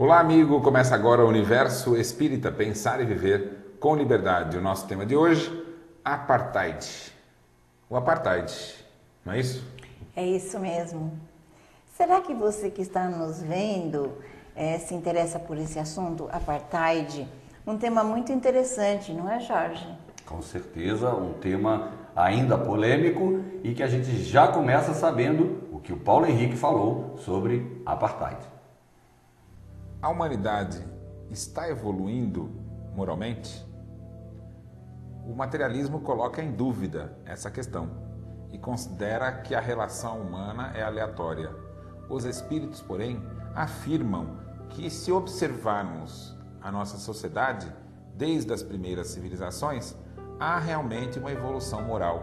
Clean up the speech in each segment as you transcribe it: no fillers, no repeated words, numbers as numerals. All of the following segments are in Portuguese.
Olá, amigo! Começa agora o Universo Espírita, Pensar e Viver com Liberdade. O nosso tema de hoje, Apartheid. O Apartheid, não é isso? É isso mesmo. Será que você que está nos vendo se interessa por esse assunto, Apartheid? Um tema muito interessante, não é, Jorge? Com certeza, um tema ainda polêmico e que a gente já começa sabendo o que o Paulo Henrique falou sobre Apartheid. A humanidade está evoluindo moralmente? O materialismo coloca em dúvida essa questão e considera que a relação humana é aleatória. Os espíritos, porém, afirmam que, se observarmos a nossa sociedade, desde as primeiras civilizações, há realmente uma evolução moral.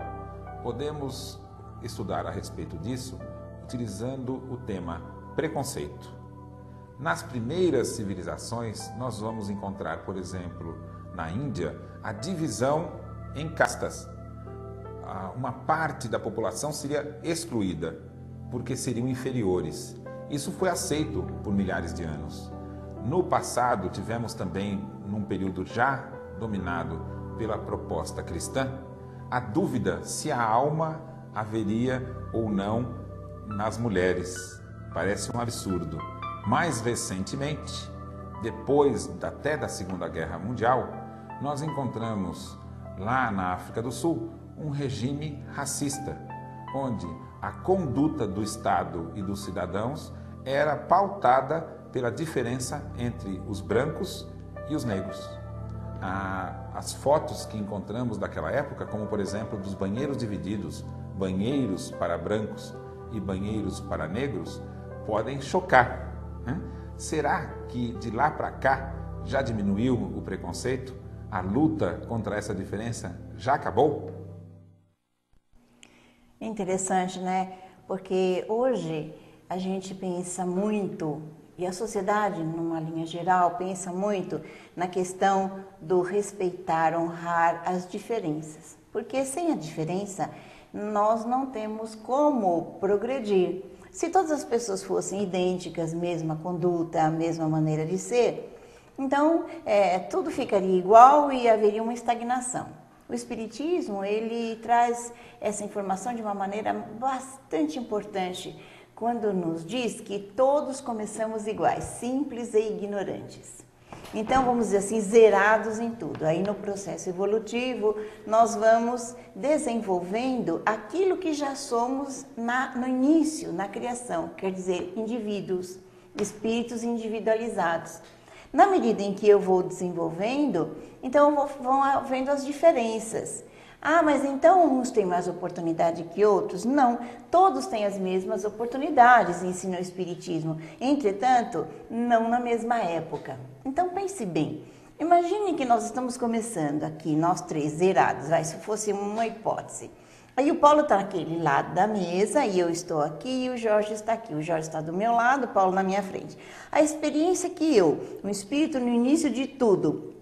Podemos estudar a respeito disso utilizando o tema preconceito. Nas primeiras civilizações, nós vamos encontrar, por exemplo, na Índia, a divisão em castas. Uma parte da população seria excluída, porque seriam inferiores. Isso foi aceito por milhares de anos. No passado, tivemos também, num período já dominado pela proposta cristã, a dúvida se a alma haveria ou não nas mulheres. Parece um absurdo. Mais recentemente, depois até da Segunda Guerra Mundial, nós encontramos lá na África do Sul um regime racista, onde a conduta do Estado e dos cidadãos era pautada pela diferença entre os brancos e os negros. As fotos que encontramos daquela época, como por exemplo dos banheiros divididos, banheiros para brancos e banheiros para negros, podem chocar. Será que de lá para cá já diminuiu o preconceito? A luta contra essa diferença já acabou? Interessante, né? Porque hoje a gente pensa muito, e a sociedade, numa linha geral, pensa muito na questão do respeitar, honrar as diferenças. Porque sem a diferença, nós não temos como progredir. Se todas as pessoas fossem idênticas, mesma conduta, a mesma maneira de ser, então tudo ficaria igual e haveria uma estagnação. O Espiritismo, ele traz essa informação de uma maneira bastante importante, quando nos diz que todos começamos iguais, simples e ignorantes. Então, vamos dizer assim, zerados em tudo. Aí no processo evolutivo, nós vamos desenvolvendo aquilo que já somos no início, na criação, quer dizer, indivíduos, espíritos individualizados. Na medida em que eu vou desenvolvendo, então vão havendo as diferenças. Ah, mas então uns têm mais oportunidade que outros? Não, todos têm as mesmas oportunidades, ensina o Espiritismo. Entretanto, não na mesma época. Então pense bem, imagine que nós estamos começando aqui, nós três zerados, se fosse uma hipótese. Aí o Paulo está naquele lado da mesa e eu estou aqui e o Jorge está aqui. O Jorge está do meu lado, o Paulo na minha frente. A experiência que eu, um espírito no início de tudo,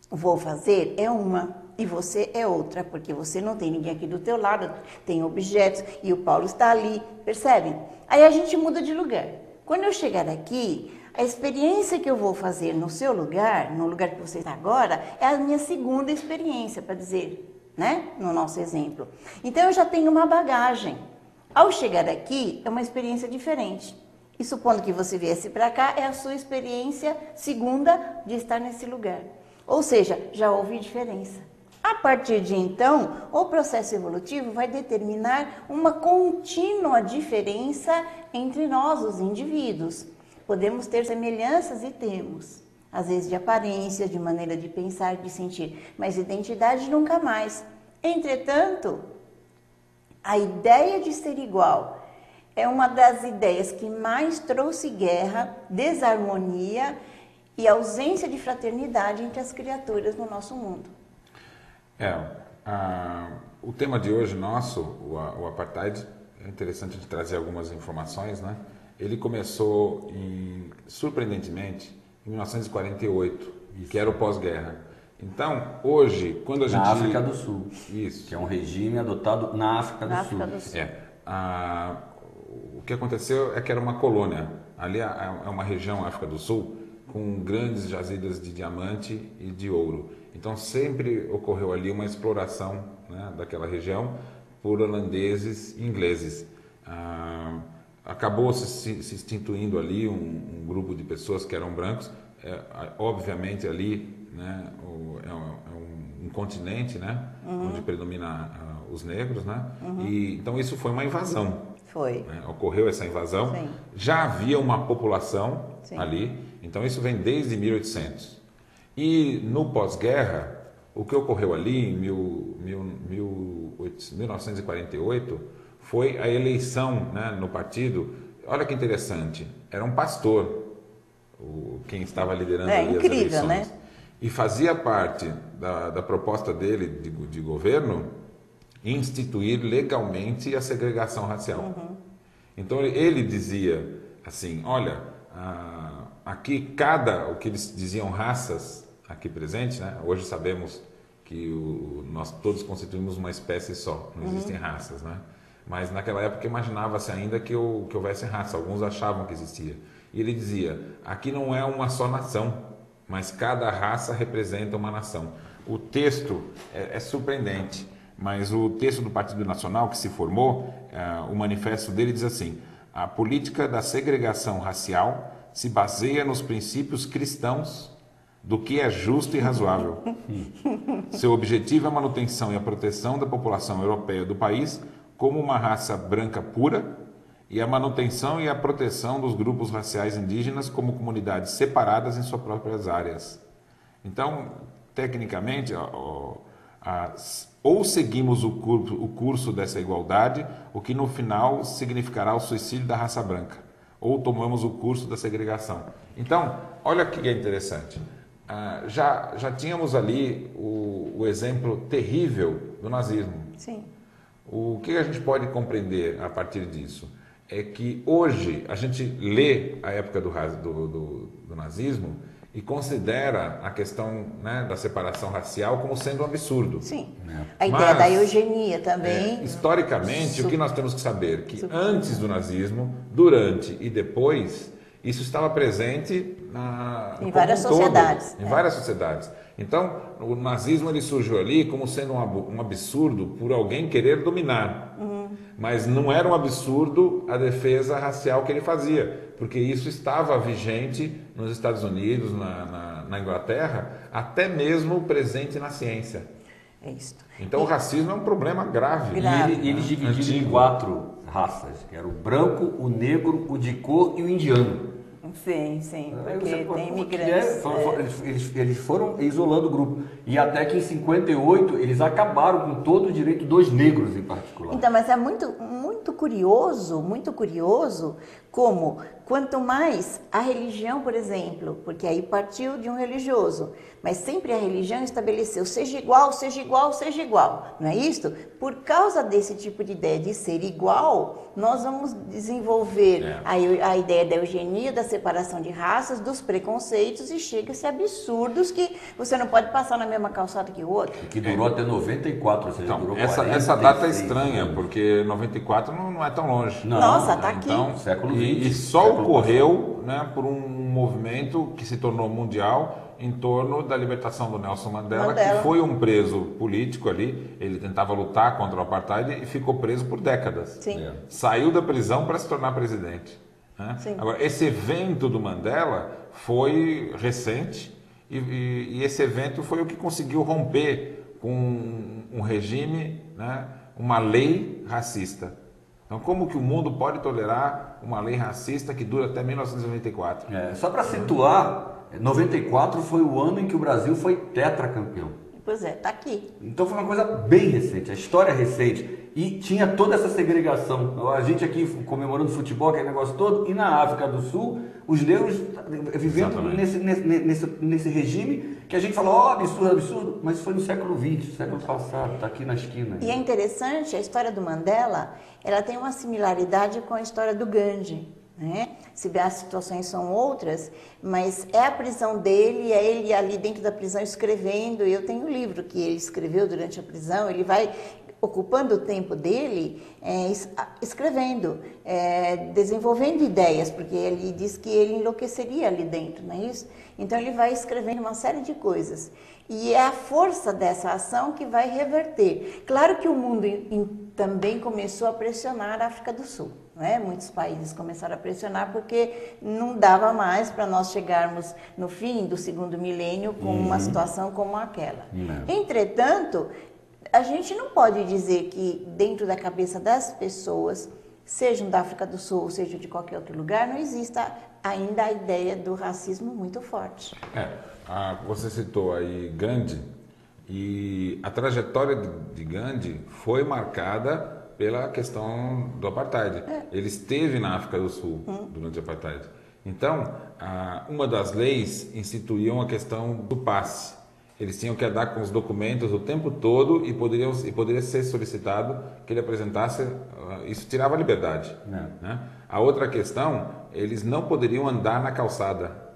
vou fazer é uma. E você é outra, porque você não tem ninguém aqui do teu lado, tem objetos e o Paulo está ali, percebe? Aí a gente muda de lugar. Quando eu chegar aqui, a experiência que eu vou fazer no seu lugar, no lugar que você está agora, é a minha segunda experiência, para dizer, né? No nosso exemplo. Então eu já tenho uma bagagem. Ao chegar aqui, é uma experiência diferente. E supondo que você viesse para cá, é a sua experiência segunda de estar nesse lugar. Ou seja, já houve diferença. A partir de então, o processo evolutivo vai determinar uma contínua diferença entre nós, os indivíduos. Podemos ter semelhanças e temos, às vezes de aparência, de maneira de pensar, de sentir, mas identidade nunca mais. Entretanto, a ideia de ser igual é uma das ideias que mais trouxe guerra, desarmonia e ausência de fraternidade entre as criaturas no nosso mundo. O tema de hoje nosso, o Apartheid, é interessante de trazer algumas informações, né? Ele começou, surpreendentemente, em 1948, que era o pós-guerra. Então, hoje, quando a gente... Na África do Sul. Isso. Que é um regime adotado na África do Sul. O que aconteceu é que era uma colônia. Ali é uma região, África do Sul, com grandes jazidas de diamante e de ouro. Então sempre ocorreu ali uma exploração, né, daquela região por holandeses e ingleses. Acabou se instituindo ali um grupo de pessoas que eram brancos. Obviamente ali, né, um continente, né, onde predomina os negros, né, e então isso foi uma invasão. Foi. Né, ocorreu essa invasão. Sim. Já havia uma população Sim. ali, então isso vem desde 1800. E no pós-guerra, o que ocorreu ali em 1948 foi a eleição, né, no partido. Olha que interessante, era um pastor quem estava liderando ali as incrível, eleições. né? E fazia parte da proposta dele de governo instituir legalmente a segregação racial. Então ele dizia assim, olha, aqui o que eles diziam raças aqui presentes, né? Hoje sabemos que nós todos constituímos uma espécie só, não existem raças, né? Mas naquela época imaginava-se ainda que houvesse raça, alguns achavam que existia. E ele dizia, aqui não é uma só nação, mas cada raça representa uma nação. O texto é surpreendente, mas o texto do Partido Nacional que se formou, o manifesto dele diz assim, a política da segregação racial se baseia nos princípios cristãos do que é justo e razoável. Seu objetivo é a manutenção e a proteção da população europeia do país como uma raça branca pura e a manutenção e a proteção dos grupos raciais indígenas como comunidades separadas em suas próprias áreas. Então, tecnicamente, ou seguimos o curso dessa igualdade, o que no final significará o suicídio da raça branca, ou tomamos o curso da segregação. Então, olha que é interessante. Já tínhamos ali o exemplo terrível do nazismo. Sim. O que a gente pode compreender a partir disso? É que hoje a gente lê a época do nazismo e considera a questão, né, da separação racial como sendo um absurdo. Sim. A ideia da eugenia também. Historicamente, o que nós temos que saber? Que antes do nazismo, durante e depois, isso estava presente em várias sociedades. Em várias sociedades. Então, o nazismo ele surgiu ali como sendo um absurdo por alguém querer dominar. Mas não era um absurdo a defesa racial que ele fazia, porque isso estava vigente nos Estados Unidos, na Inglaterra, até mesmo presente na ciência. É isso. Então, o racismo é um problema grave. E eles dividiram em 4 raças, que era o branco, o negro, o de cor e o indiano. Sim, porque tem imigrantes. Eles foram isolando o grupo. E até que em 58 eles acabaram com todo o direito dos negros em particular. Então, mas é muito curioso como quanto mais a religião, por exemplo, porque aí partiu de um religioso, mas sempre a religião estabeleceu seja igual, não é isso? Por causa desse tipo de ideia de ser igual, nós vamos desenvolver a ideia da eugenia, da separação de raças, dos preconceitos e chega-se a absurdos que você não pode passar na mesma calçada que o outro. Que durou até 94, ou seja, Então, durou essa data é estranha, porque 94 não é tão longe. Não, Nossa, tá aqui. Então, século XX. E só ocorreu, né, por um movimento que se tornou mundial em torno da libertação do Nelson Mandela, que foi um preso político ali. Ele tentava lutar contra o apartheid e ficou preso por décadas. Sim. Saiu da prisão para se tornar presidente. Né? Agora, esse evento do Mandela foi recente e esse evento foi o que conseguiu romper com um regime, né, uma lei racista. Então, como que o mundo pode tolerar uma lei racista que dura até 1994? Só para situar, 94 foi o ano em que o Brasil foi tetracampeão. Pois é, tá aqui. Então foi uma coisa bem recente, a história é recente. E tinha toda essa segregação. A gente aqui comemorando futebol, aquele negócio todo, e na África do Sul, os negros vivendo nesse regime que a gente fala, absurdo, mas foi no século XX, século passado, está aqui na esquina. E é interessante, a história do Mandela, ela tem uma similaridade com a história do Gandhi. Né? Se bem as situações são outras, mas é a prisão dele, é ele ali dentro da prisão escrevendo. Eu tenho um livro que ele escreveu durante a prisão, ele vai ocupando o tempo dele escrevendo, desenvolvendo ideias, porque ele diz que ele enlouqueceria ali dentro, não é isso? Então ele vai escrevendo uma série de coisas. E é a força dessa ação que vai reverter. Claro que o mundo também começou a pressionar a África do Sul. Não é? Muitos países começaram a pressionar porque não dava mais para nós chegarmos no fim do segundo milênio com uma situação como aquela. Entretanto, a gente não pode dizer que dentro da cabeça das pessoas, sejam da África do Sul, seja de qualquer outro lugar, não exista ainda a ideia do racismo muito forte. Você citou aí Gandhi, e a trajetória de Gandhi foi marcada pela questão do apartheid. Ele esteve na África do Sul durante o apartheid. Então, uma das leis instituíam a questão do passe. Eles tinham que andar com os documentos o tempo todo e poderia ser solicitado que ele apresentasse, isso tirava a liberdade. Né? A outra questão, eles não poderiam andar na calçada.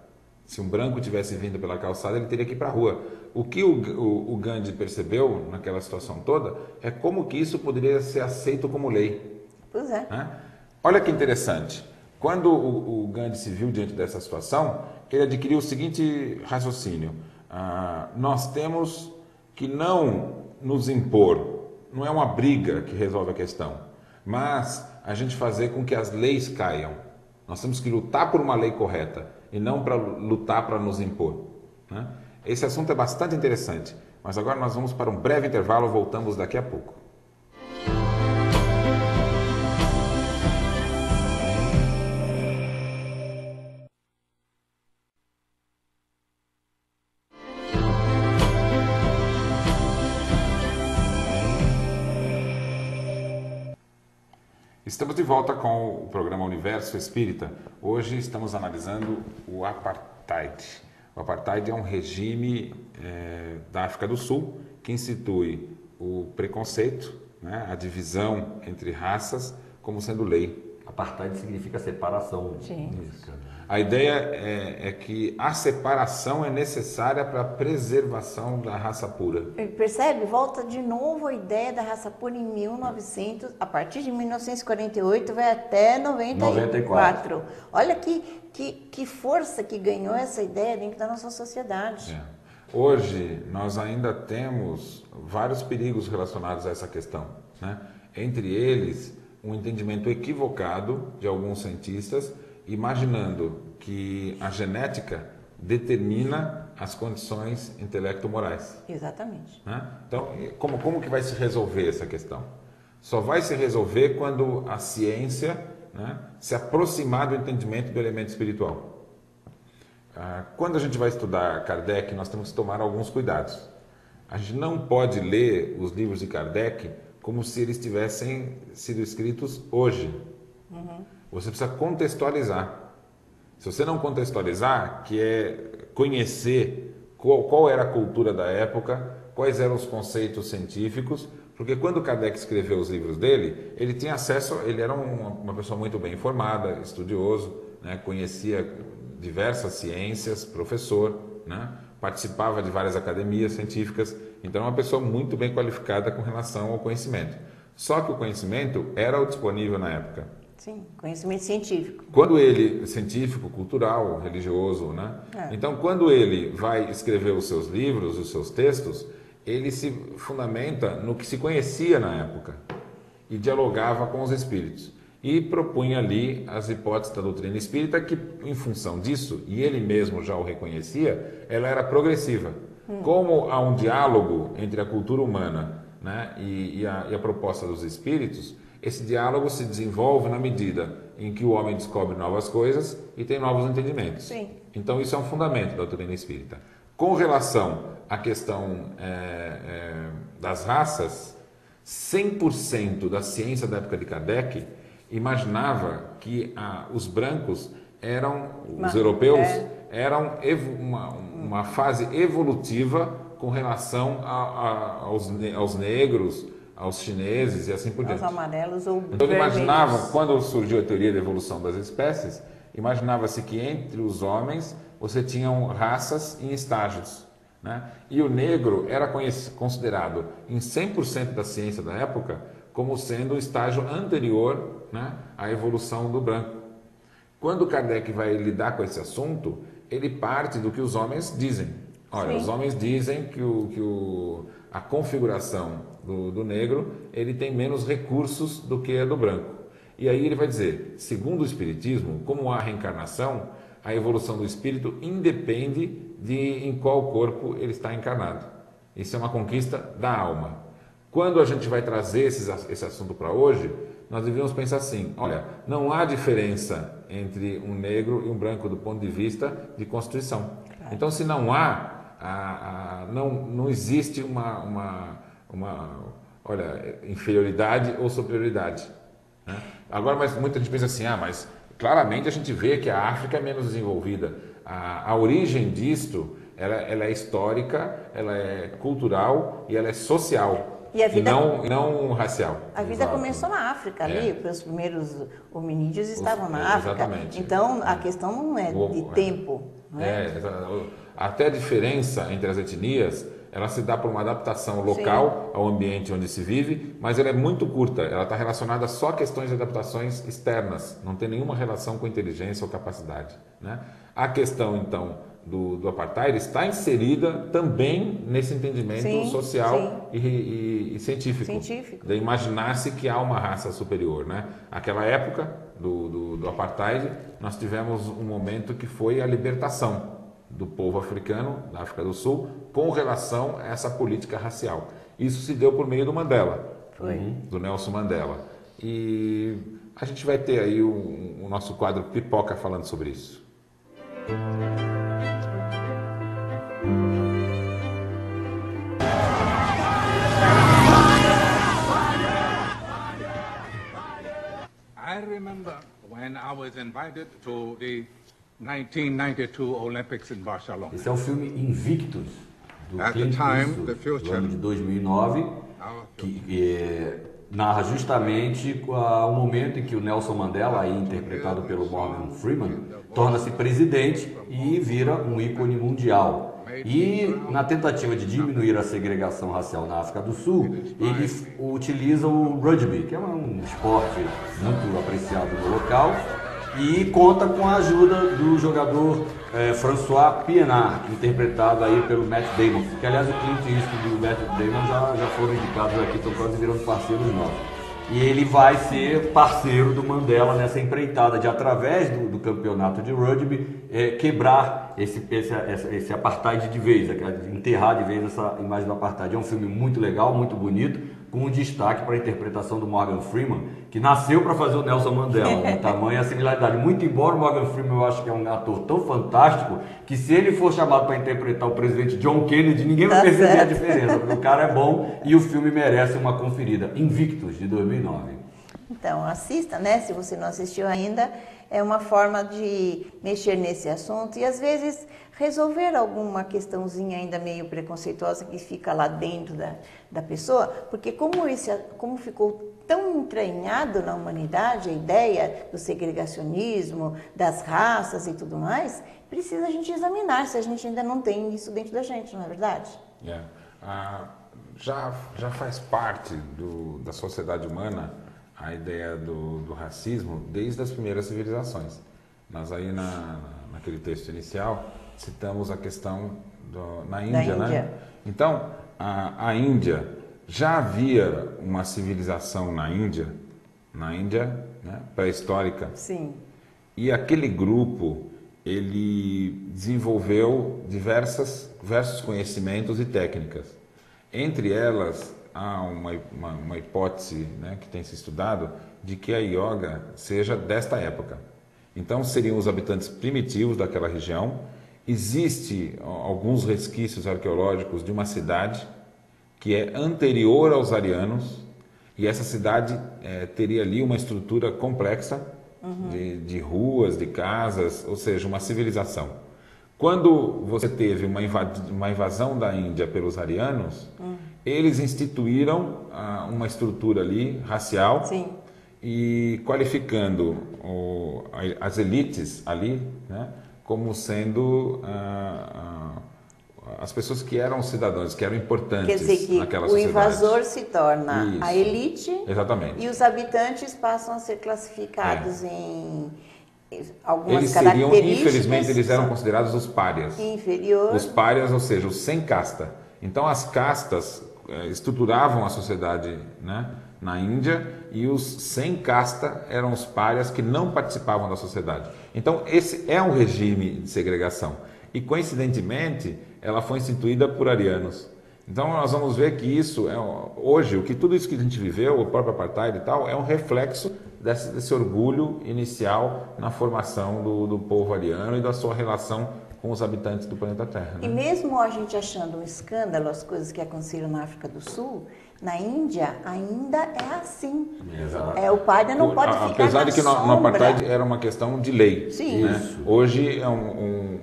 Se um branco tivesse vindo pela calçada, ele teria que ir para a rua. O que o Gandhi percebeu naquela situação toda é como que isso poderia ser aceito como lei. Pois é. Né? Olha que interessante. Quando o Gandhi se viu diante dessa situação, ele adquiriu o seguinte raciocínio. Nós temos que não nos impor, não é uma briga que resolve a questão, mas a gente fazer com que as leis caiam. Nós temos que lutar por uma lei correta e não para lutar para nos impor. Né? Esse assunto é bastante interessante, mas agora nós vamos para um breve intervalo, voltamos daqui a pouco. Estamos de volta com o programa Universo Espírita. Hoje estamos analisando o Apartheid. O Apartheid é um regime da África do Sul que institui o preconceito, né, a divisão entre raças como sendo lei. Apartheid significa separação. Sim. Isso. A ideia é que a separação é necessária para a preservação da raça pura. Percebe? Volta de novo a ideia da raça pura em 1900, a partir de 1948 vai até 94. Olha que força que ganhou essa ideia dentro da nossa sociedade. Hoje nós ainda temos vários perigos relacionados a essa questão, né? Entre eles, um entendimento equivocado de alguns cientistas, imaginando que a genética determina as condições intelecto-morais. Exatamente. Né? Então, como que vai se resolver essa questão? Só vai se resolver quando a ciência, né, se aproximar do entendimento do elemento espiritual. Quando a gente vai estudar Kardec, nós temos que tomar alguns cuidados. A gente não pode ler os livros de Kardec como se eles tivessem sido escritos hoje. Você precisa contextualizar. Se você não contextualizar, que é conhecer qual era a cultura da época, quais eram os conceitos científicos, porque quando Kardec escreveu os livros dele, ele tinha acesso, ele era uma pessoa muito bem informada, estudioso, né, conhecia diversas ciências, professor, né, participava de várias academias científicas, então é uma pessoa muito bem qualificada com relação ao conhecimento. Só que o conhecimento era o disponível na época. Sim, conhecimento científico. Quando ele, científico, cultural, religioso, né? Então, quando ele vai escrever os seus livros, os seus textos, ele se fundamenta no que se conhecia na época e dialogava com os espíritos. E propunha ali as hipóteses da doutrina espírita que, em função disso, e ele mesmo já o reconhecia, ela era progressiva. Como há um diálogo entre a cultura humana, né, e a proposta dos espíritos, esse diálogo se desenvolve na medida em que o homem descobre novas coisas e tem novos entendimentos. Sim. Então isso é um fundamento da doutrina espírita. Com relação à questão das raças, 100% da ciência da época de Kardec imaginava que os brancos eram, os europeus, eram uma fase evolutiva com relação aos negros, aos chineses e assim por diante. Os amarelos ou então vermelhos. imaginava, quando surgiu a teoria da evolução das imaginava-se que entre os homens você tinha raças em estágios. né? E o negro era considerado em 100% da ciência da época como sendo o estágio anterior, né, à evolução do branco. Quando Kardec vai lidar com esse assunto, ele parte do que os homens dizem. Olha, Sim. os homens dizem que a configuração do negro ele tem menos recursos do que a do branco. E aí ele vai dizer, segundo o Espiritismo, como há reencarnação, a evolução do espírito independe de em qual corpo ele está encarnado. Isso é uma conquista da alma. Quando a gente vai trazer esse assunto para hoje, nós devemos pensar assim, olha, não há diferença entre um negro e um branco do ponto de vista de constituição. Então, se não há, não existe uma inferioridade ou superioridade, né? Agora, mas muita gente pensa assim, mas claramente a gente vê que a África é menos desenvolvida. A origem disto, ela é histórica, ela é cultural e ela é social. E a vida, e não racial. A vida Exato. Começou na África ali, os primeiros hominídeos estavam na África. Exatamente. Então a questão não é de tempo. Não é? Até a diferença entre as etnias, ela se dá por uma adaptação local ao ambiente onde se vive, mas ela é muito curta, ela está relacionada só a questões de adaptações externas, não tem nenhuma relação com inteligência ou capacidade, né? A questão, então, do apartheid está inserida também nesse entendimento social e científico. De imaginar-se que há uma raça superior, né? Aquela época do apartheid, nós tivemos um momento que foi a libertação do povo africano, da África do Sul, com relação a essa política racial. Isso se deu por meio do Mandela, do Nelson Mandela. E a gente vai ter aí o nosso quadro Pipoca falando sobre isso. I remember when I was invited to the 1992 Olympics in Barcelona. Esse é o filme Invictus, do At Clint the time, Eastwood, the future. do ano de 2009, que narra justamente o momento em que o Nelson Mandela, aí interpretado pelo Morgan Freeman, torna-se presidente e vira um ícone mundial. E na tentativa de diminuir a segregação racial na África do Sul, ele utiliza o rugby, que é um esporte muito apreciado no local, e conta com a ajuda do jogador François Pienaar, interpretado aí pelo Matt Damon, que aliás o Clint Eastwood e o Matt Damon já foram indicados aqui, estão quase virando parceiros nossos. E ele vai ser parceiro do Mandela nessa empreitada de, através do campeonato de rugby, quebrar esse apartheid de vez, enterrar de vez essa imagem do apartheid. É um filme muito legal, muito bonito, com um destaque para a interpretação do Morgan Freeman, que nasceu para fazer o Nelson Mandela, o tamanho e a similaridade. Muito embora o Morgan Freeman, eu acho que é um ator tão fantástico, que se ele for chamado para interpretar o presidente John Kennedy, ninguém vai perceber a diferença, porque o cara é bom e o filme merece uma conferida. Invictus, de 2009. Então, assista, né? Se você não assistiu ainda, é uma forma de mexer nesse assunto e às vezes resolver alguma questãozinha ainda meio preconceituosa que fica lá dentro da pessoa, porque como ficou tão entranhado na humanidade a ideia do segregacionismo, das raças e tudo mais, precisa a gente examinar se a gente ainda não tem isso dentro da gente, não é verdade? Já faz parte da sociedade humana a ideia do racismo desde as primeiras civilizações. Nós aí naquele texto inicial citamos a questão na Índia, né? Então, a Índia, já havia uma civilização na Índia, né, pré-histórica. Sim. E aquele grupo, ele desenvolveu diversos conhecimentos e técnicas. Entre elas, há uma hipótese, né, que tem se estudado de que a yoga seja desta época. Então, seriam os habitantes primitivos daquela região. Existe alguns resquícios arqueológicos de uma cidade que é anterior aos arianos, e essa cidade teria ali uma estrutura complexa de ruas, de casas, ou seja, uma civilização. Quando você teve uma invasão da Índia pelos arianos, eles instituíram uma estrutura ali racial. Sim. E qualificando as elites ali, né, como sendo as pessoas que eram cidadãos, que eram importantes Quer dizer que naquela o sociedade. invasor se torna Isso. a elite. Exatamente. E os habitantes passam a ser classificados em algumas Eles seriam, características. infelizmente, eles eram considerados os párias. Inferior. Os párias, ou seja, os sem casta. Então as castas estruturavam a sociedade, né, na Índia, e os sem casta eram os párias que não participavam da sociedade. Então esse é um regime de segregação. E coincidentemente ela foi instituída por arianos. Então nós vamos ver que isso hoje, tudo isso que a gente viveu, o próprio apartheid e tal, é um reflexo desse orgulho inicial na formação do povo ariano e da sua relação com os habitantes do planeta Terra. Né? E mesmo a gente achando um escândalo as coisas que aconteceram na África do Sul, na Índia ainda é assim. Exato. O pária não pode ficar apesar de que no apartheid era uma questão de lei. Sim. Né? Hoje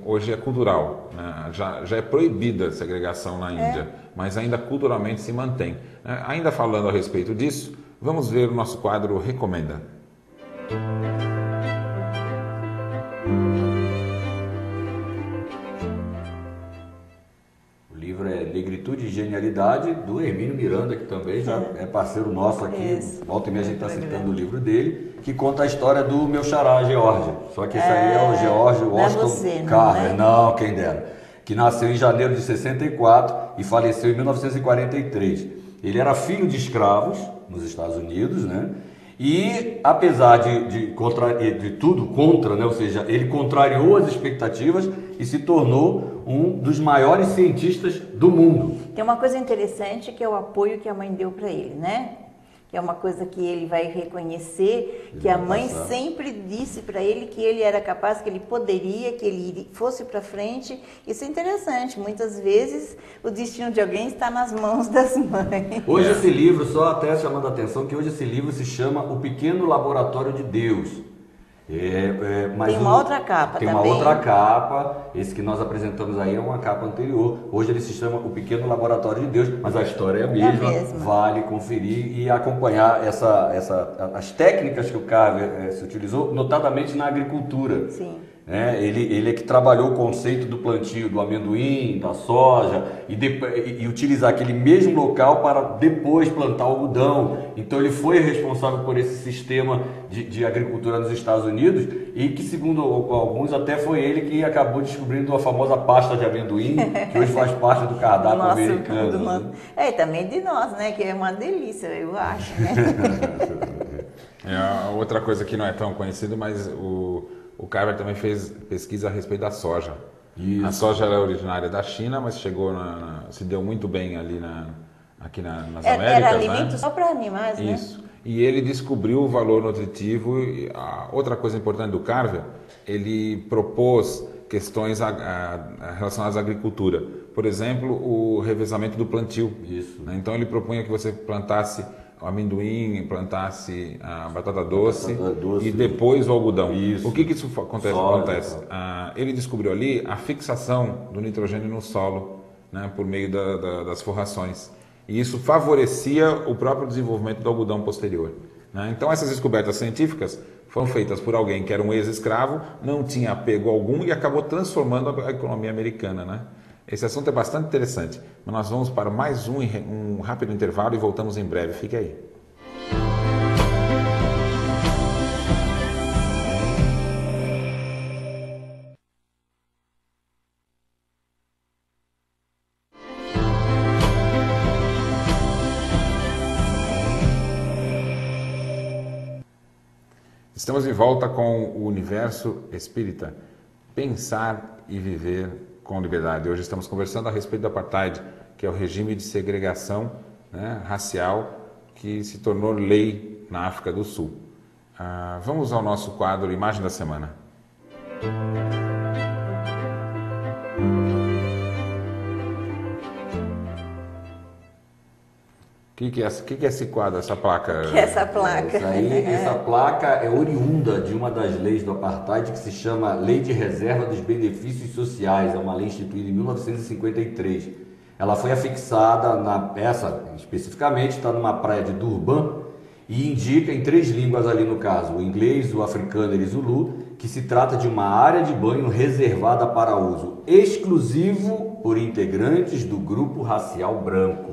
hoje é cultural. Né? Já é proibida a segregação na Índia, mas ainda culturalmente se mantém. Ainda falando a respeito disso, vamos ver o nosso quadro Recomenda. O livro é Negritude e Genialidade, do Hermínio Miranda, que também já é parceiro nosso aqui. Volta e meia a gente está citando o livro dele, que conta a história do meu xará, George. Só que esse aí é o George Washington Carver. Não, quem dera. Que nasceu em janeiro de 64 e faleceu em 1943. Ele era filho de escravos nos Estados Unidos, né? E apesar de tudo contra, né? Ou seja, ele contrariou as expectativas e se tornou um dos maiores cientistas do mundo. Tem uma coisa interessante que é o apoio que a mãe deu para ele, né? Que é uma coisa que ele vai reconhecer, que a mãe sempre disse para ele que ele era capaz, que ele poderia, que ele fosse para frente. Isso é interessante. Muitas vezes o destino de alguém está nas mãos das mães. Hoje esse livro, só até chamando a atenção, que hoje esse livro se chama O Pequeno Laboratório de Deus. Mas tem uma outra capa também. Tem uma outra capa, esse que nós apresentamos aí é uma capa anterior. Hoje ele se chama O Pequeno Laboratório de Deus, mas a história é a mesma. Vale conferir e acompanhar as técnicas que o Carver se utilizou, notadamente na agricultura. Sim. Ele é que trabalhou o conceito do plantio do amendoim, da soja e utilizar aquele mesmo local para depois plantar algodão. Então ele foi responsável por esse sistema de agricultura nos Estados Unidos e que, segundo alguns, até foi ele que acabou descobrindo a famosa pasta de amendoim, que hoje faz parte do cardápio americano. E também de nós, né? Que é uma delícia, eu acho, né? Outra coisa que não é tão conhecida, mas o Carver também fez pesquisa a respeito da soja. Isso. A soja era originária da China, mas chegou se deu muito bem ali aqui nas Américas. Era alimento só para animais, né? Isso. E ele descobriu o valor nutritivo. Outra coisa importante do Carver, ele propôs questões relacionadas à agricultura. Por exemplo, o revezamento do plantio. Isso. Então ele propunha que você plantasse o amendoim, plantasse a batata doce e depois o algodão. Isso. O que isso acontece? Ele descobriu ali a fixação do nitrogênio no solo, né, por meio das forrações. E isso favorecia o próprio desenvolvimento do algodão posterior. Né? Então essas descobertas científicas foram feitas por alguém que era um ex-escravo, não tinha apego algum e acabou transformando a economia americana. Né? Esse assunto é bastante interessante, mas nós vamos para mais um rápido intervalo e voltamos em breve. Fique aí. Estamos de volta com o Universo Espírita. Pensar e viver com liberdade. Hoje estamos conversando a respeito do apartheid, que é o regime de segregação, né, racial que se tornou lei na África do Sul. Vamos ao nosso quadro Imagem da Semana. O que é esse quadro, essa placa? Que é essa placa? Essa placa é oriunda de uma das leis do apartheid que se chama Lei de Reserva dos Benefícios Sociais. É uma lei instituída em 1953. Ela foi afixada, essa especificamente está numa praia de Durban e indica em 3 línguas ali no caso, o inglês, o africano e o zulu, que se trata de uma área de banho reservada para uso exclusivo por integrantes do grupo racial branco.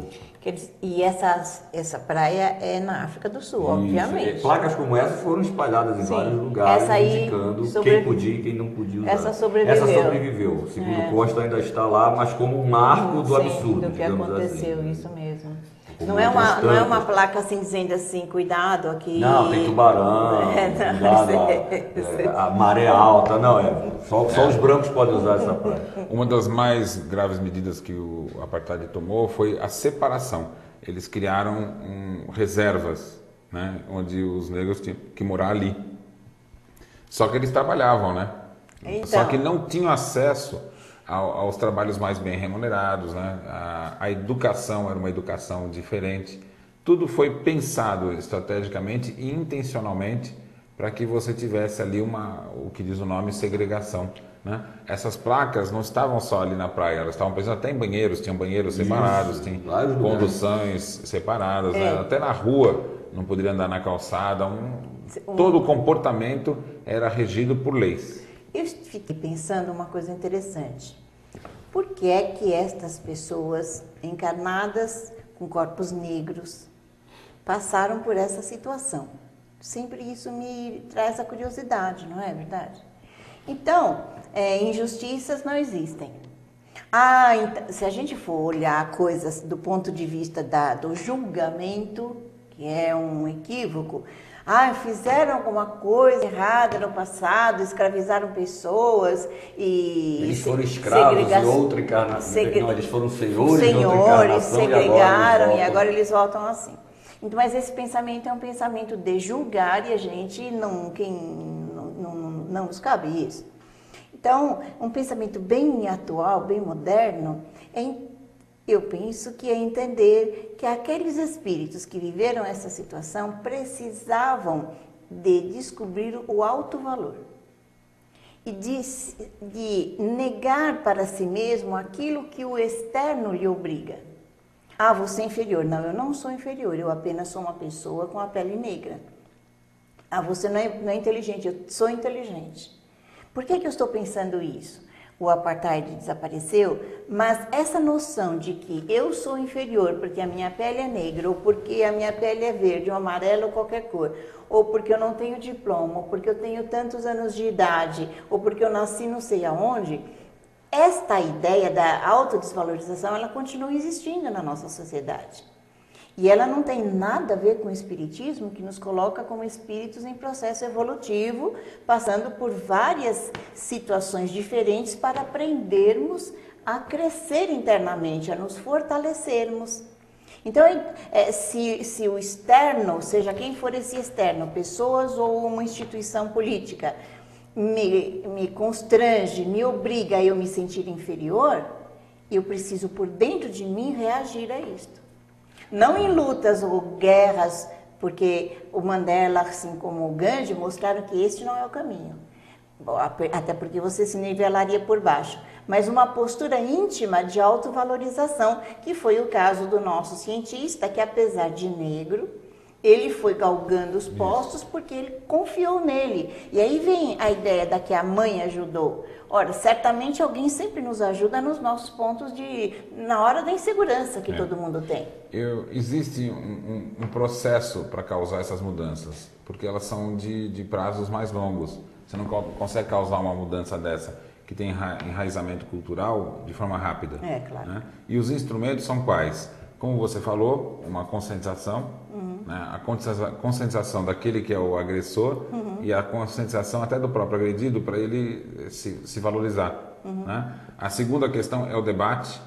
E essa praia é na África do Sul, obviamente. Placas como essa foram espalhadas em vários lugares, indicando quem podia e quem não podia usar. Essa sobreviveu. Segundo Costa, ainda está lá, mas como um marco do absurdo, do que aconteceu, assim. Isso mesmo. Não é uma placa assim dizendo assim, cuidado aqui. Não, tem tubarão, cuidado, a maré alta, não, só os brancos podem usar essa praia. Uma das mais graves medidas que o apartheid tomou foi a separação. Eles criaram reservas, né, onde os negros tinham que morar ali. Só que eles trabalhavam, né? Então, só que não tinham acesso aos trabalhos mais bem remunerados, né? A educação era uma educação diferente. Tudo foi pensado estrategicamente e intencionalmente para que você tivesse ali o que diz o nome, segregação, né? Essas placas não estavam só ali na praia, elas estavam presentes até em banheiros, tinham banheiros separados, tinham conduções separadas, né? Até na rua não poderia andar na calçada, todo o comportamento era regido por leis. Eu fiquei pensando uma coisa interessante. Por que é que estas pessoas encarnadas com corpos negros passaram por essa situação? Sempre isso me traz a curiosidade, não é verdade? Então, injustiças não existem. Então, se a gente for olhar coisas do ponto de vista do julgamento, que é um equívoco, fizeram alguma coisa errada no passado, escravizaram pessoas e... Eles foram escravos de outra encarnação. Não, eles foram senhores de outra encarnação segregaram e agora eles voltam assim. Então, mas esse pensamento é um pensamento de julgar e a gente não nos cabe isso. Então, um pensamento bem atual, bem moderno, eu penso que é entender que aqueles espíritos que viveram essa situação precisavam de descobrir o alto valor e de negar para si mesmo aquilo que o externo lhe obriga. Você é inferior. Não, eu não sou inferior, eu apenas sou uma pessoa com a pele negra. Você não é inteligente, eu sou inteligente. Por que eu estou pensando isso? O apartheid desapareceu, mas essa noção de que eu sou inferior porque a minha pele é negra, ou porque a minha pele é verde, ou amarela, ou qualquer cor, ou porque eu não tenho diploma, ou porque eu tenho tantos anos de idade, ou porque eu nasci não sei aonde, esta ideia da autodesvalorização, ela continua existindo na nossa sociedade. E ela não tem nada a ver com o espiritismo, que nos coloca como espíritos em processo evolutivo, passando por várias situações diferentes para aprendermos a crescer internamente, a nos fortalecermos. Então, se o externo, seja quem for esse externo, pessoas ou uma instituição política, me constrange, me obriga a eu me sentir inferior, eu preciso por dentro de mim reagir a isto. Não em lutas ou guerras, porque o Mandela, assim como o Gandhi, mostraram que este não é o caminho. Até porque você se nivelaria por baixo. Mas uma postura íntima de autovalorização, que foi o caso do nosso cientista, que apesar de negro, ele foi galgando os postos porque ele confiou nele. E aí vem a ideia da que a mãe ajudou. Ora, certamente alguém sempre nos ajuda nos nossos pontos na hora da insegurança que todo mundo tem. Existe um processo para causar essas mudanças, porque elas são de prazos mais longos. Você não consegue causar uma mudança dessa, que tem enraizamento cultural, de forma rápida. Claro. Né? E os instrumentos são quais? Como você falou, uma conscientização, né? A conscientização daquele que é o agressor e a conscientização até do próprio agredido para ele se valorizar. Né? A segunda questão é o debate,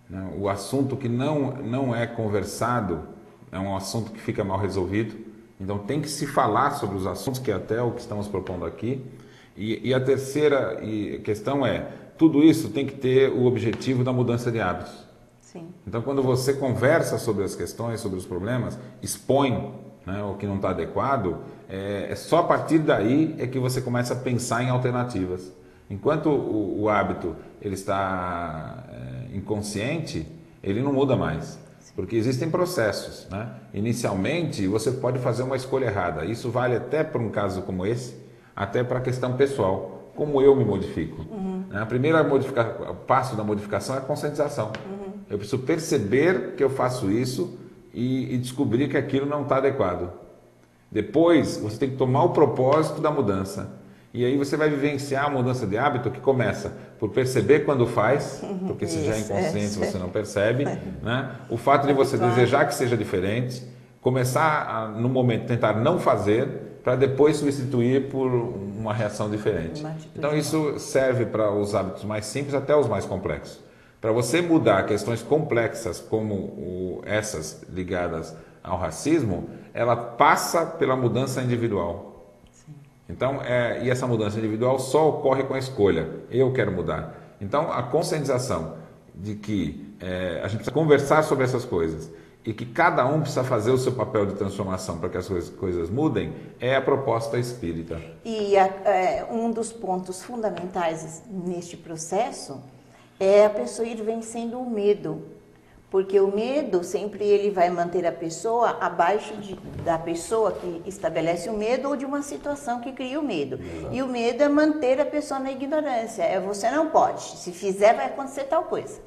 né? O assunto que não é conversado é um assunto que fica mal resolvido. Então tem que se falar sobre os assuntos, que é até o que estamos propondo aqui. E a terceira questão é, tudo isso tem que ter o objetivo da mudança de hábitos. Sim. Então, quando você conversa sobre as questões, sobre os problemas, expõe, né, o que não está adequado, só a partir daí é que você começa a pensar em alternativas. Enquanto o hábito ele está inconsciente, ele não muda mais. Porque existem processos, né? Inicialmente, você pode fazer uma escolha errada. Isso vale até para um caso como esse, até para a questão pessoal. Como eu me modifico? A primeira passo da modificação é a conscientização. Eu preciso perceber que eu faço isso e descobrir que aquilo não está adequado. Depois, você tem que tomar o propósito da mudança. E aí você vai vivenciar a mudança de hábito que começa por perceber quando faz, porque se já é inconsciente você não percebe, né? O fato de você desejar que seja diferente, começar no momento tentar não fazer, para depois substituir por uma reação diferente. Então isso serve para os hábitos mais simples até os mais complexos. Para você mudar questões complexas como essas ligadas ao racismo, ela passa pela mudança individual. Então, e essa mudança individual só ocorre com a escolha. Eu quero mudar. Então, a conscientização de que a gente precisa conversar sobre essas coisas e que cada um precisa fazer o seu papel de transformação para que as coisas mudem, é a proposta espírita. E um dos pontos fundamentais neste processo é a pessoa ir vencendo o medo. Porque o medo sempre ele vai manter a pessoa abaixo da pessoa que estabelece o medo ou de uma situação que cria o medo. Exato. E o medo é manter a pessoa na ignorância. Você não pode, se fizer vai acontecer tal coisa.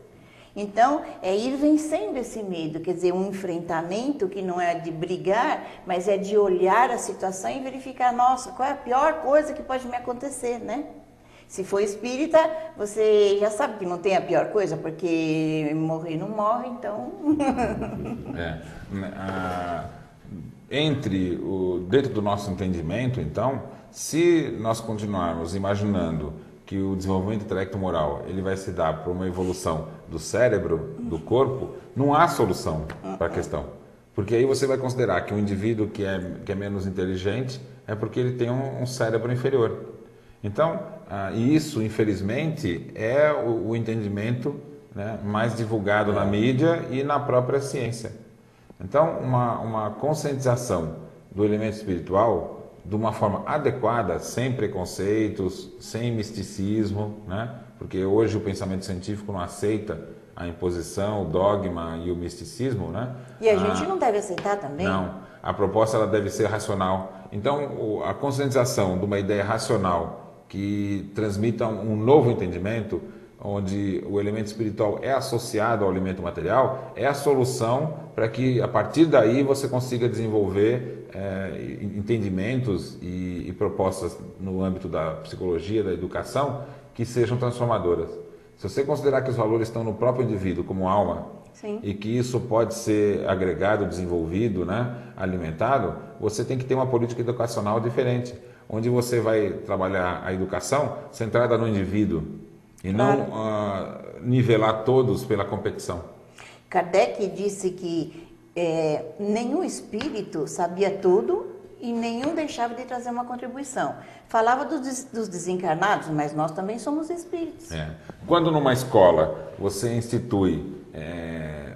Então, é ir vencendo esse medo, quer dizer, um enfrentamento que não é de brigar, mas é de olhar a situação e verificar, nossa, qual é a pior coisa que pode me acontecer, né? Se for espírita, você já sabe que não tem a pior coisa, porque morrer não morre, então... Dentro do nosso entendimento, então, se nós continuarmos imaginando que o desenvolvimento intelecto-moral ele vai se dar por uma evolução do cérebro, do corpo, não há solução para a questão. Porque aí você vai considerar que um indivíduo que é menos inteligente é porque ele tem um cérebro inferior. Então, e isso, infelizmente, é o entendimento, né, mais divulgado na mídia e na própria ciência. Então, uma conscientização do elemento espiritual de uma forma adequada, sem preconceitos, sem misticismo, né? Porque hoje o pensamento científico não aceita a imposição, o dogma e o misticismo, né? E a gente não deve aceitar também? Não, a proposta ela deve ser racional. Então, a conscientização de uma ideia racional que transmita um novo entendimento, onde o elemento espiritual é associado ao elemento material, é a solução para que, a partir daí, você consiga desenvolver entendimentos e propostas no âmbito da psicologia, da educação, que sejam transformadoras. Se você considerar que os valores estão no próprio indivíduo como alma, sim, e que isso pode ser agregado, desenvolvido, né, alimentado, você tem que ter uma política educacional diferente, onde você vai trabalhar a educação centrada no indivíduo e não nivelar todos pela competição. Kardec disse que nenhum espírito sabia tudo e nenhum deixava de trazer uma contribuição. Falava dos desencarnados, mas nós também somos espíritos. Quando numa escola você institui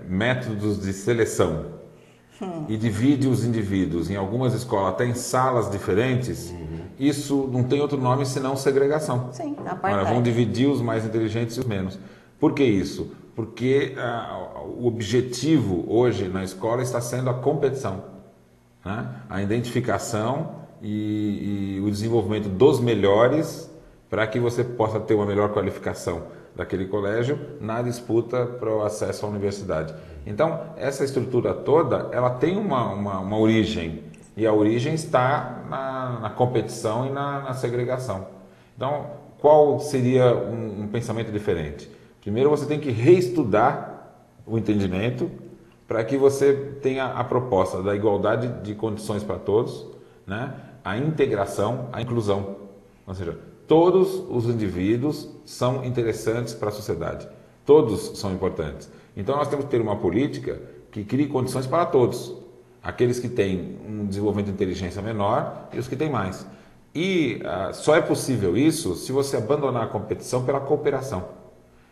métodos de seleção e divide os indivíduos em algumas escolas até em salas diferentes, isso não tem outro nome senão segregação. Sim, vão dividir os mais inteligentes e os menos. Por que isso? Porque o objetivo hoje na escola está sendo a competição, né? A identificação e o desenvolvimento dos melhores para que você possa ter uma melhor qualificação daquele colégio na disputa para o acesso à universidade. Então, essa estrutura toda, ela tem uma origem, e a origem está na competição e na segregação. Então, qual seria um pensamento diferente? Primeiro, você tem que reestudar o entendimento para que você tenha a proposta da igualdade de condições para todos, né? A integração, a inclusão. Ou seja, todos os indivíduos são interessantes para a sociedade. Todos são importantes. Então, nós temos que ter uma política que crie condições para todos. Aqueles que têm um desenvolvimento de inteligência menor e os que têm mais. E só é possível isso se você abandonar a competição pela cooperação.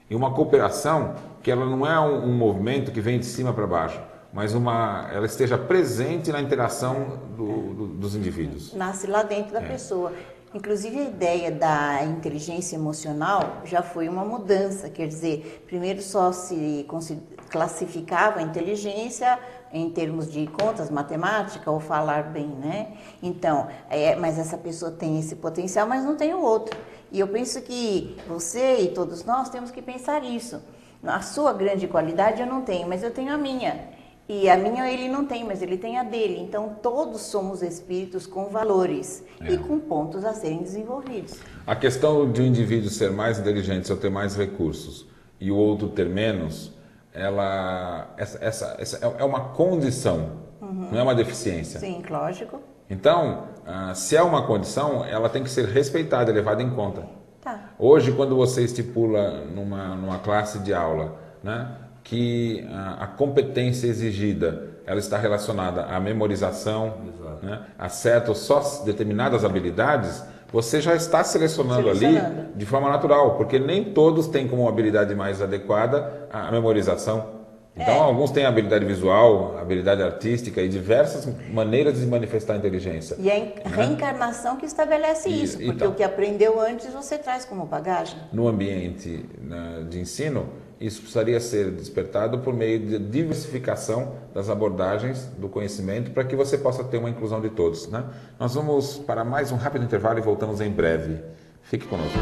E uma cooperação que ela não é um movimento que vem de cima para baixo, mas ela esteja presente na interação dos indivíduos. Nasce lá dentro da pessoa. Inclusive a ideia da inteligência emocional já foi uma mudança, quer dizer, primeiro só se classificava a inteligência em termos de contas, matemática ou falar bem, né? Então, mas essa pessoa tem esse potencial, mas não tem o outro. E eu penso que você e todos nós temos que pensar isso. A sua grande qualidade eu não tenho, mas eu tenho a minha. E a minha ele não tem, mas ele tem a dele. Então, todos somos espíritos com valores e com pontos a serem desenvolvidos. A questão de um indivíduo ser mais inteligente, ou ter mais recursos, e o outro ter menos, essa é uma condição, não é uma deficiência. Sim, lógico. Então, se é uma condição, ela tem que ser respeitada, levada em conta. Tá. Hoje, quando você estipula numa classe de aula, né, que a competência exigida ela está relacionada à memorização, né, a certas só determinadas habilidades, você já está selecionando ali de forma natural, porque nem todos têm como habilidade mais adequada a memorização. Então, alguns têm habilidade visual, habilidade artística e diversas maneiras de manifestar a inteligência. E é a reencarnação que estabelece isso, porque então, o que aprendeu antes você traz como bagagem. No ambiente de ensino, isso precisaria ser despertado por meio de diversificação das abordagens do conhecimento para que você possa ter uma inclusão de todos, né? Nós vamos para mais um rápido intervalo e voltamos em breve. Fique conosco.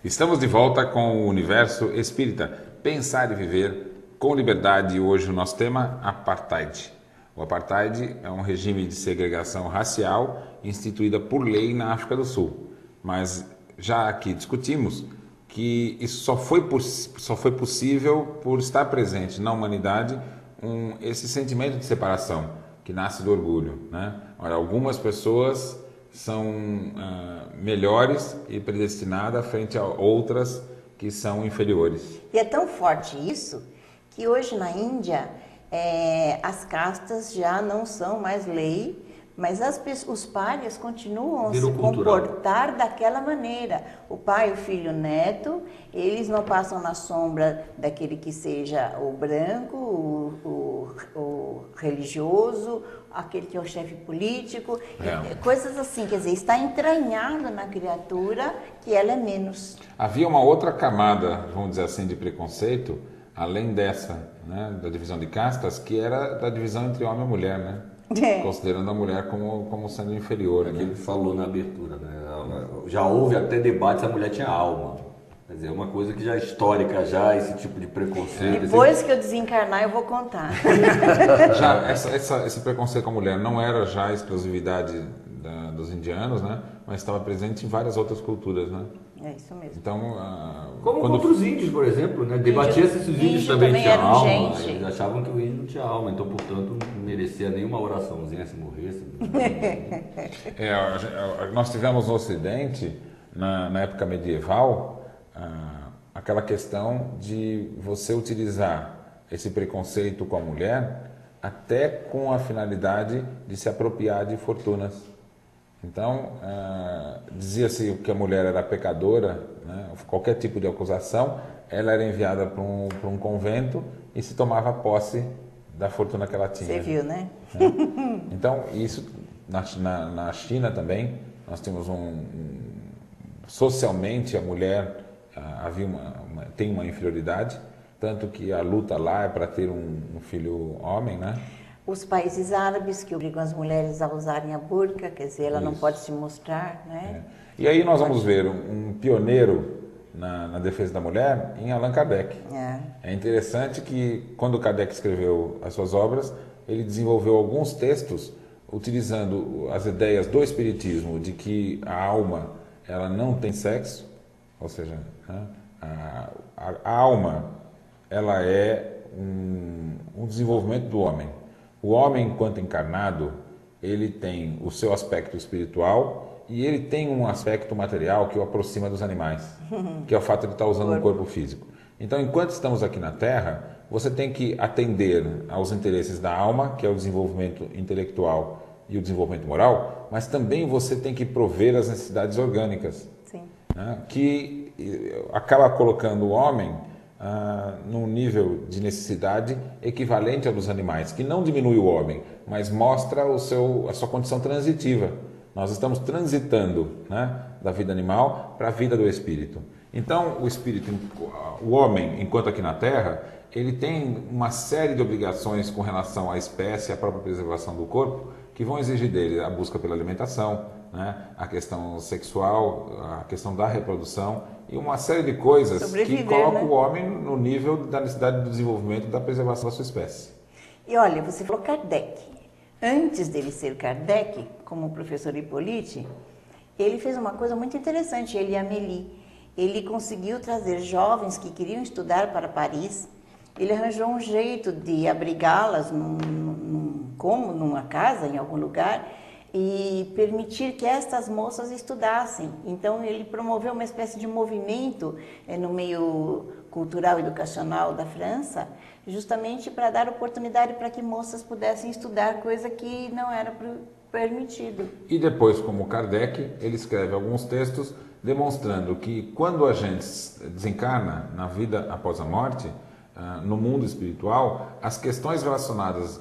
Estamos de volta com o Universo Espírita. Pensar e viver com liberdade. E hoje o nosso tema, Apartheid. O Apartheid é um regime de segregação racial instituída por lei na África do Sul. Mas já aqui discutimos que isso só foi possível por estar presente na humanidade esse sentimento de separação que nasce do orgulho, né? Olha, algumas pessoas são melhores e predestinadas frente a outras que são inferiores. E é tão forte isso que hoje na Índia as castas já não são mais lei, mas os párias continuam a se comportar daquela maneira. O pai, o filho, o neto, eles não passam na sombra daquele que seja o branco, o religioso, aquele que é o chefe político, coisas assim, quer dizer, está entranhado na criatura que ela é menos. Havia uma outra camada, vamos dizer assim, de preconceito, além dessa, né, da divisão de castas, que era da divisão entre homem e mulher, né? Considerando a mulher como sendo inferior. Que ele falou na abertura, né? Já houve até debate se a mulher tinha alma. Quer dizer, é uma coisa que já é histórica, já esse tipo de preconceito. Depois que eu desencarnar, eu vou contar. Já esse preconceito com a mulher não era já exclusividade dos indianos, né? Mas estava presente em várias outras culturas, né? É isso mesmo. Então, como contra os índios, por exemplo, né? Debatia-se se os índios também tinham alma. Gente. Eles achavam que o índio não tinha alma, então, portanto, não merecia nenhuma oraçãozinha se morresse. Nós tivemos no Ocidente, na época medieval, aquela questão de você utilizar esse preconceito com a mulher até com a finalidade de se apropriar de fortunas. Então, dizia-se que a mulher era pecadora, né? Qualquer tipo de acusação, ela era enviada para um convento e se tomava posse da fortuna que ela tinha. Você viu, né? Então, isso na China também, nós temos socialmente a mulher tem uma inferioridade, tanto que a luta lá é para ter um filho homem, né? Os países árabes que obrigam as mulheres a usarem a burca, quer dizer, ela não pode se mostrar, né? E aí nós vamos ver um pioneiro na defesa da mulher em Allan Kardec. É interessante que quando Kardec escreveu as suas obras, ele desenvolveu alguns textos utilizando as ideias do espiritismo de que a alma ela não tem sexo, ou seja, né, a alma ela é um desenvolvimento do homem. O homem, enquanto encarnado, ele tem o seu aspecto espiritual e ele tem um aspecto material que o aproxima dos animais, que é o fato de estar usando um corpo físico. Então, enquanto estamos aqui na Terra, você tem que atender aos interesses da alma, que é o desenvolvimento intelectual e o desenvolvimento moral, mas também você tem que prover as necessidades orgânicas, né, que acaba colocando o homem num nível de necessidade equivalente ao dos animais, que não diminui o homem, mas mostra a sua condição transitiva. Nós estamos transitando, né, da vida animal para a vida do espírito. Então, o homem, enquanto aqui na Terra, ele tem uma série de obrigações com relação à espécie, à própria preservação do corpo, que vão exigir dele a busca pela alimentação, né, a questão sexual, a questão da reprodução e uma série de coisas que colocam, né, o homem no nível da necessidade do desenvolvimento e da preservação da sua espécie. E olha, você falou Kardec. Antes dele ser Kardec, como o professor Hippolyte, ele fez uma coisa muito interessante, ele e a Amélie. Ele conseguiu trazer jovens que queriam estudar para Paris. Ele arranjou um jeito de abrigá-las como numa casa, em algum lugar, e permitir que estas moças estudassem. Então, ele promoveu uma espécie de movimento no meio cultural e educacional da França, justamente para dar oportunidade para que moças pudessem estudar, coisa que não era permitido. E depois, como Kardec, ele escreve alguns textos demonstrando que quando a gente desencarna na vida após a morte, no mundo espiritual, as questões relacionadas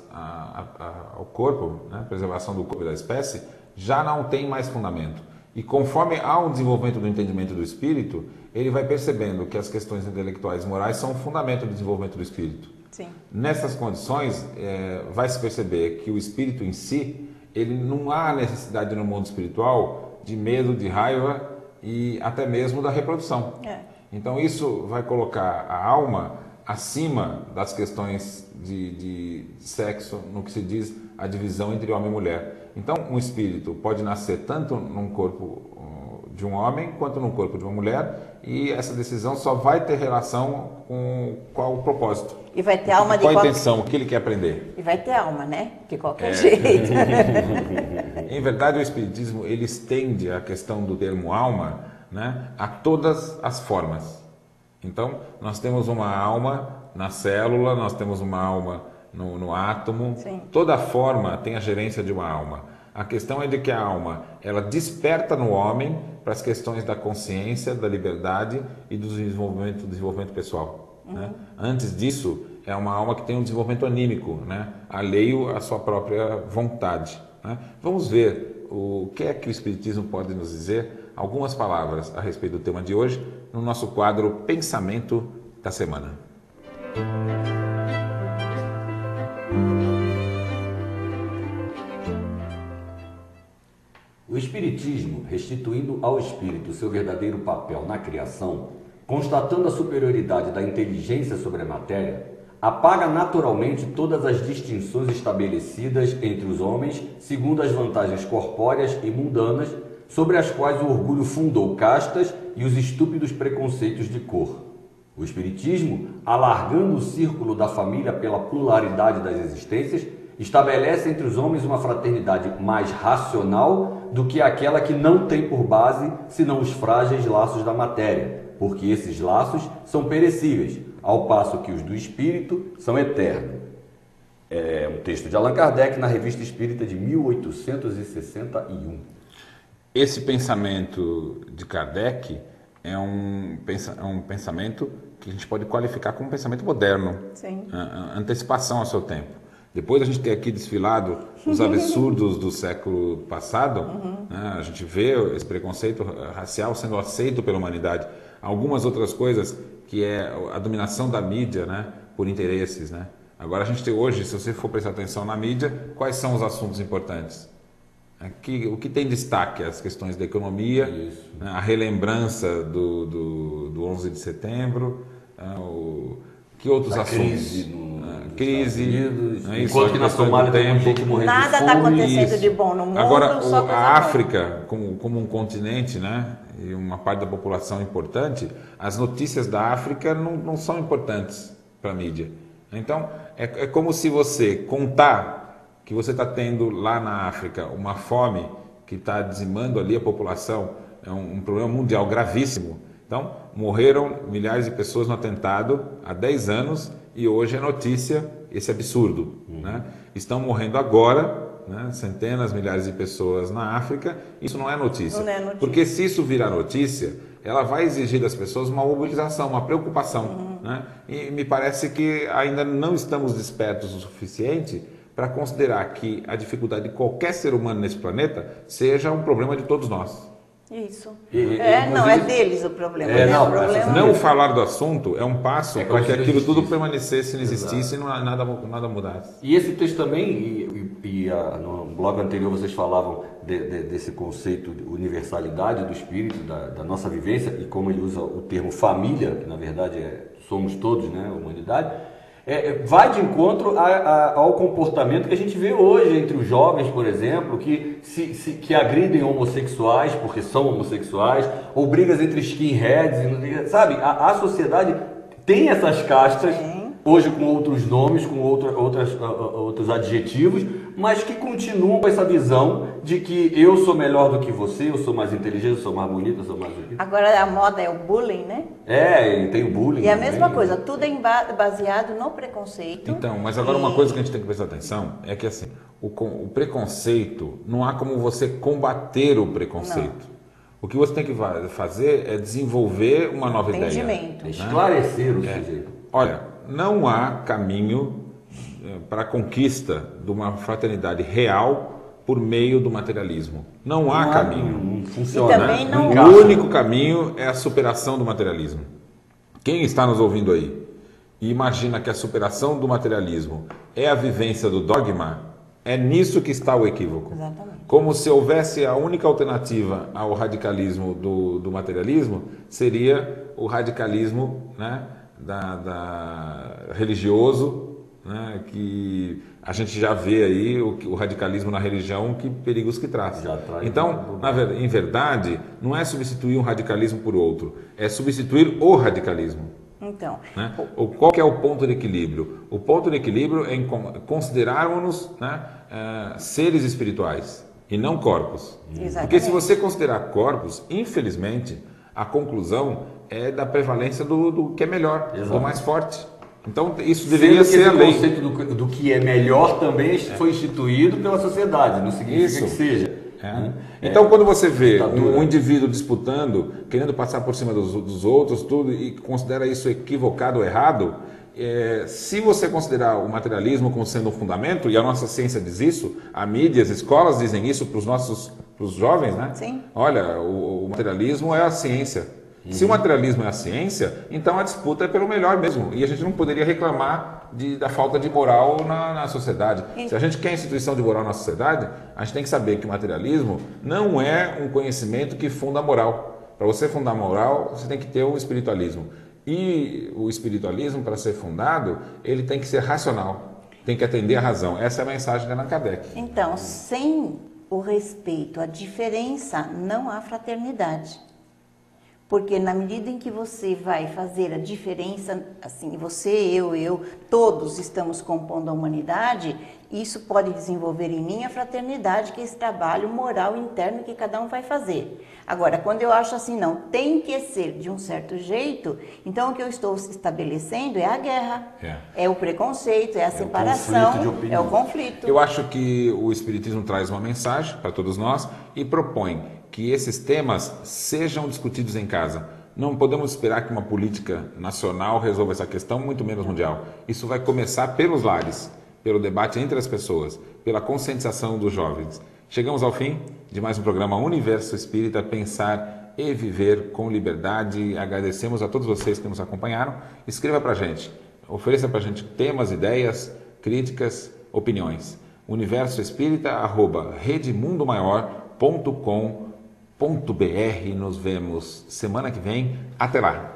ao corpo, né, preservação do corpo e da espécie, já não tem mais fundamento. E conforme há um desenvolvimento do entendimento do espírito, ele vai percebendo que as questões intelectuais e morais são o fundamento do desenvolvimento do espírito. Sim. Nessas condições, vai se perceber que o espírito em si, ele não há necessidade no mundo espiritual de medo, de raiva e até mesmo da reprodução. Então isso vai colocar a alma acima das questões de sexo, no que se diz a divisão entre homem e mulher. Então um espírito pode nascer tanto num corpo de um homem quanto num corpo de uma mulher, e essa decisão só vai ter relação com qual o propósito. E vai ter alma de qual a intenção, o que ele quer aprender. E vai ter alma, né? De qualquer jeito. Em verdade, o Espiritismo ele estende a questão do termo alma, né, a todas as formas. Então, nós temos uma alma na célula, nós temos uma alma no átomo. Sim. Toda forma tem a gerência de uma alma. A questão é de que a alma, ela desperta no homem para as questões da consciência, da liberdade e do desenvolvimento pessoal. Né? Antes disso, é uma alma que tem um desenvolvimento anímico, né? Alheio à sua própria vontade. Né? Vamos ver o que é que o Espiritismo pode nos dizer, algumas palavras a respeito do tema de hoje, no nosso quadro Pensamento da Semana. O Espiritismo, restituindo ao espírito seu verdadeiro papel na criação, constatando a superioridade da inteligência sobre a matéria, apaga naturalmente todas as distinções estabelecidas entre os homens segundo as vantagens corpóreas e mundanas, sobre as quais o orgulho fundou castas e os estúpidos preconceitos de cor. O Espiritismo, alargando o círculo da família pela pluralidade das existências, estabelece entre os homens uma fraternidade mais racional do que aquela que não tem por base senão os frágeis laços da matéria, porque esses laços são perecíveis, ao passo que os do espírito são eternos. É um texto de Allan Kardec na Revista Espírita de 1861. Esse pensamento de Kardec é um pensamento que a gente pode qualificar como um pensamento moderno. Sim. Antecipação ao seu tempo. Depois a gente ter aqui desfilado os absurdos do século passado, né, a gente vê esse preconceito racial sendo aceito pela humanidade. Algumas outras coisas, que é a dominação da mídia, né, por interesses. Né? Agora a gente tem hoje, se você for prestar atenção na mídia, quais são os assuntos importantes? O que tem destaque? As questões da economia, né, a relembrança do 11 de setembro, que outros assuntos? Crise, enquanto que na Somália tem gente morrendo de fome. Nada está acontecendo de bom no mundo. Agora, só a África, como um continente, né, e uma parte da população importante, as notícias da África não são importantes para a mídia. Então, é como se você contar que você está tendo lá na África uma fome que está dizimando ali a população, é um problema mundial gravíssimo. Então, morreram milhares de pessoas no atentado há 10 anos e hoje é notícia esse absurdo. Né? Estão morrendo agora, né, centenas, milhares de pessoas na África, isso não é notícia. Não é notícia. Porque se isso virar notícia, ela vai exigir das pessoas uma mobilização, uma preocupação. Né? E me parece que ainda não estamos despertos o suficiente para considerar que a dificuldade de qualquer ser humano nesse planeta seja um problema de todos nós. Isso. Não é deles o problema. Não falar do assunto é um passo para que aquilo tudo permanecesse, não existisse e nada mudasse. E esse texto também, no blog anterior vocês falavam desse conceito de universalidade do espírito, da nossa vivência, e como ele usa o termo família, que na verdade somos todos, né, a humanidade, vai de encontro ao comportamento que a gente vê hoje entre os jovens, por exemplo, que agridem homossexuais porque são homossexuais, ou brigas entre skinheads, sabe? A sociedade tem essas castas, hoje com outros nomes, com outros adjetivos, mas que continuam com essa visão de que eu sou melhor do que você, eu sou mais inteligente, eu sou mais bonito, eu sou mais... Agora a moda é o bullying, né? Tem o bullying. E a mesma coisa, tudo é baseado no preconceito. Então, mas agora uma coisa que a gente tem que prestar atenção é que assim, o preconceito, não há como você combater o preconceito. Não. O que você tem que fazer é desenvolver uma nova ideia. Né? Esclarecer o sujeito. Olha, não há caminho para a conquista de uma fraternidade real por meio do materialismo. Não há caminho. Não funciona. E também não o único caminho é a superação do materialismo. Quem está nos ouvindo aí e imagina que a superação do materialismo é a vivência do dogma, é nisso que está o equívoco. Exatamente. Como se houvesse a única alternativa ao radicalismo do materialismo, seria o radicalismo, né, religioso, né, que a gente já vê aí o radicalismo na religião, que perigos que traz. Então, em verdade, não é substituir um radicalismo por outro, é substituir o radicalismo. Então, né? Qual que é o ponto de equilíbrio? O ponto de equilíbrio é considerarmos, né, seres espirituais e não corpos. Exatamente. Porque se você considerar corpos, infelizmente, a conclusão é da prevalência do que é melhor, do mais forte. Então, isso deveria ser a lei. O conceito do que é melhor também foi instituído pela sociedade, não significa que seja. Então, quando você vê um indivíduo disputando, querendo passar por cima dos outros, tudo, e considera isso equivocado ou errado, se você considerar o materialismo como sendo um fundamento, e a nossa ciência diz isso, a mídia, as escolas dizem isso para os jovens, né? Sim. Olha, o materialismo é a ciência. Se o materialismo é a ciência, então a disputa é pelo melhor mesmo. E a gente não poderia reclamar da falta de moral na sociedade. Se a gente quer instituição de moral na sociedade, a gente tem que saber que o materialismo não é um conhecimento que funda a moral. Para você fundar a moral, você tem que ter o espiritualismo. E o espiritualismo, para ser fundado, ele tem que ser racional, tem que atender à razão. Essa é a mensagem de Allan Kardec. Então, sem o respeito à diferença, não há fraternidade. Porque na medida em que você vai fazer a diferença, assim, você, eu, todos estamos compondo a humanidade, isso pode desenvolver em mim a fraternidade, que é esse trabalho moral interno que cada um vai fazer. Agora, quando eu acho assim, não, tem que ser de um certo jeito, então o que eu estou estabelecendo é a guerra, é o preconceito, é a separação, é o conflito. Eu acho que o Espiritismo traz uma mensagem para todos nós e propõe que esses temas sejam discutidos em casa. Não podemos esperar que uma política nacional resolva essa questão, muito menos mundial. Isso vai começar pelos lares, pelo debate entre as pessoas, pela conscientização dos jovens. Chegamos ao fim de mais um programa Universo Espírita, Pensar e Viver com Liberdade. Agradecemos a todos vocês que nos acompanharam. Escreva para a gente, ofereça para a gente temas, ideias, críticas, opiniões. universoespírita@redemundomaior.com.br. Nos vemos semana que vem. Até lá!